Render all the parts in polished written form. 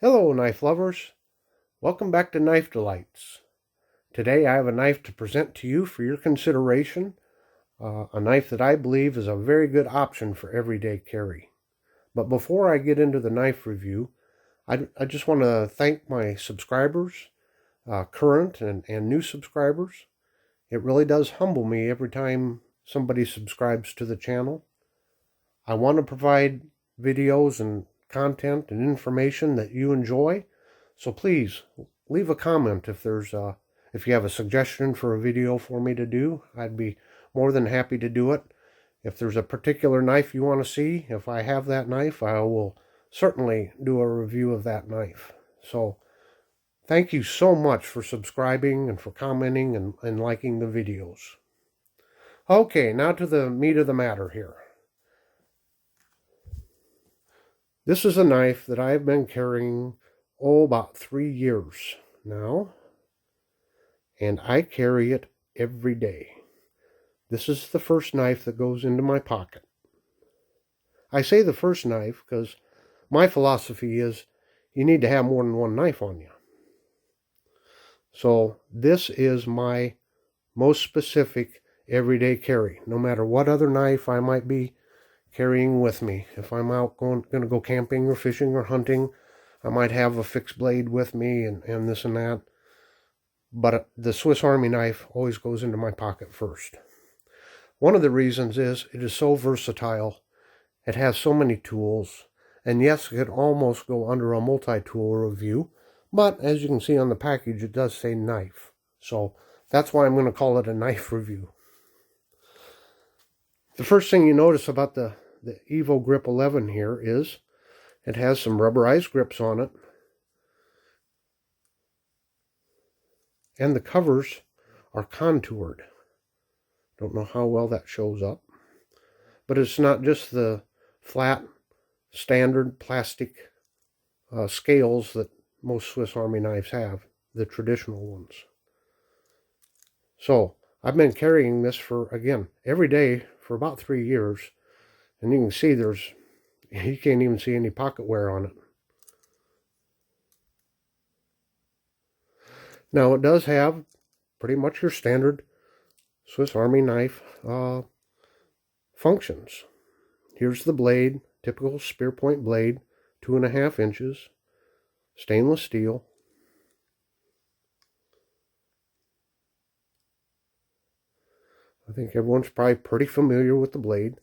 Hello, knife lovers. Welcome back to Knife Delights. Today I have a knife to present to you for your consideration, a knife that I believe is a very good option for everyday carry. But before I get into the knife review, I just want to thank my subscribers, current and new subscribers. It really does humble me every time somebody subscribes to the channel. I want to provide videos and content and information that you enjoy, so please leave a comment if you have a suggestion for a video for me to do. I'd be more than happy to do it. If there's a particular knife you want to see, if I have that knife, I will certainly do a review of that knife. So thank you so much for subscribing and for commenting and liking the videos. Okay, now to the meat of the matter here. This is a knife that I've been carrying, about 3 years now, and I carry it every day. This is the first knife that goes into my pocket. I say the first knife because my philosophy is you need to have more than one knife on you. So this is my most specific everyday carry, no matter what other knife I might be carrying with me. If I'm out going to go camping or fishing or hunting, I might have a fixed blade with me and this and that. But the Swiss Army knife always goes into my pocket first. One of the reasons is it is so versatile. It has so many tools. And yes, it could almost go under a multi-tool review. But as you can see on the package, it does say knife. So that's why I'm going to call it a knife review. The first thing you notice about the EVOGRIP 11 here is it has some rubberized grips on it. And the covers are contoured. Don't know how well that shows up. But it's not just the flat, standard plastic scales that most Swiss Army knives have, the traditional ones. So I've been carrying this for, again, every day for about 3 years. And you can see you can't even see any pocket wear on it. Now it does have pretty much your standard Swiss Army knife functions. Here's the blade, typical spear point blade, 2.5 inches, stainless steel. I think everyone's probably pretty familiar with the blade.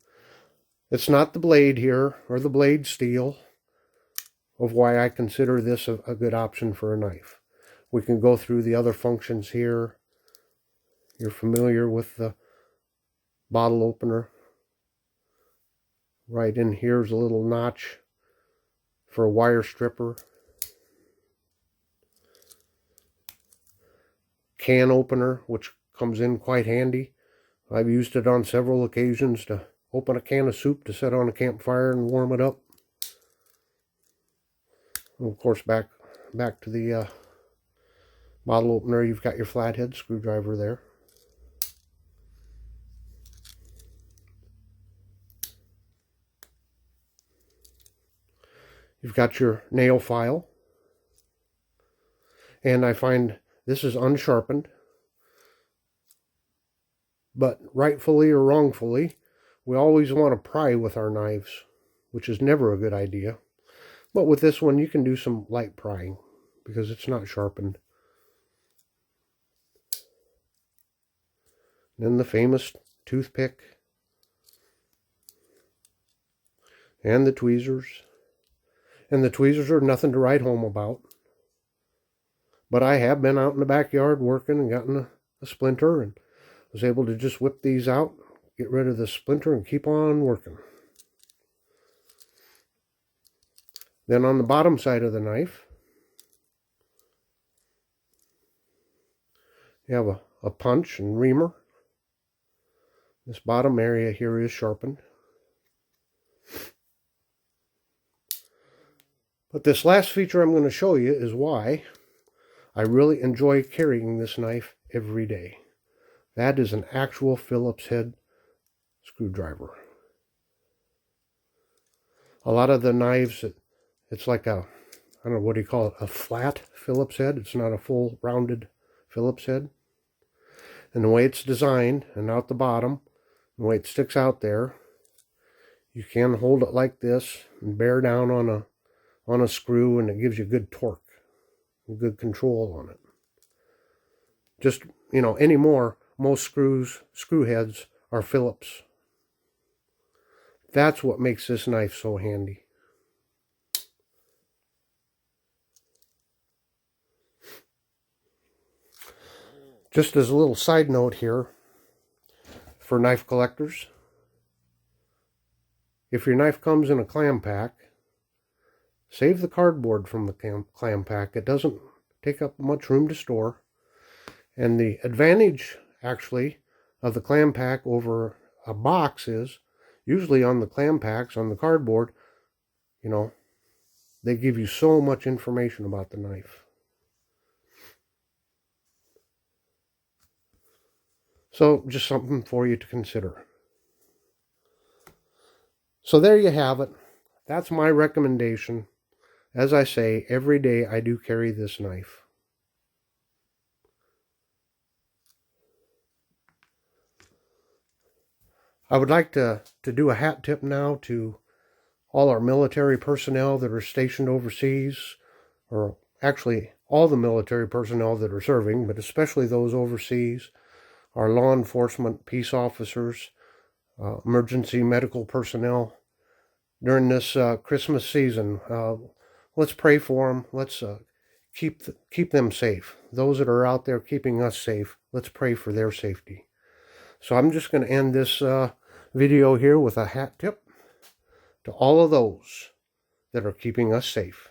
It's not the blade here, or the blade steel, of why I consider this a good option for a knife. We can go through the other functions here. You're familiar with the bottle opener. Right in here's a little notch for a wire stripper. Can opener, which comes in quite handy. I've used it on several occasions to open a can of soup to set on a campfire and warm it up. And of course, back to the bottle opener, you've got your flathead screwdriver there. You've got your nail file. And I find this is unsharpened. But rightfully or wrongfully, we always want to pry with our knives, which is never a good idea. But with this one, you can do some light prying because it's not sharpened. Then the famous toothpick and the tweezers. And the tweezers are nothing to write home about. But I have been out in the backyard working and gotten a splinter and was able to just whip these out, get rid of the splinter, and keep on working. Then on the bottom side of the knife, you have a punch and reamer. This bottom area here is sharpened. But this last feature I'm going to show you is why I really enjoy carrying this knife every day. That is an actual Phillips head screwdriver. A lot of the knives, it's like a I don't know, what do you call it, a flat Phillips head. It's not a full rounded Phillips head. And the way it's designed, and out the bottom, the way it sticks out there, you can hold it like this and bear down on a screw, and it gives you good torque, good control on it. Just, you know, anymore, most screw heads are Phillips. That's what makes this knife so handy. Just as a little side note here for knife collectors, if your knife comes in a clam pack, save the cardboard from the clam pack. It doesn't take up much room to store. And the advantage, actually, of the clam pack over a box is, usually on the clam packs, on the cardboard, you know, they give you so much information about the knife. So, just something for you to consider. So there you have it. That's my recommendation. As I say, every day I do carry this knife. I would like to do a hat tip now to all our military personnel that are stationed overseas, or actually all the military personnel that are serving, but especially those overseas, our law enforcement, peace officers, emergency medical personnel during this Christmas season. Let's pray for them. Let's keep them safe. Those that are out there keeping us safe, let's pray for their safety. So I'm just going to end this video here with a hat tip to all of those that are keeping us safe.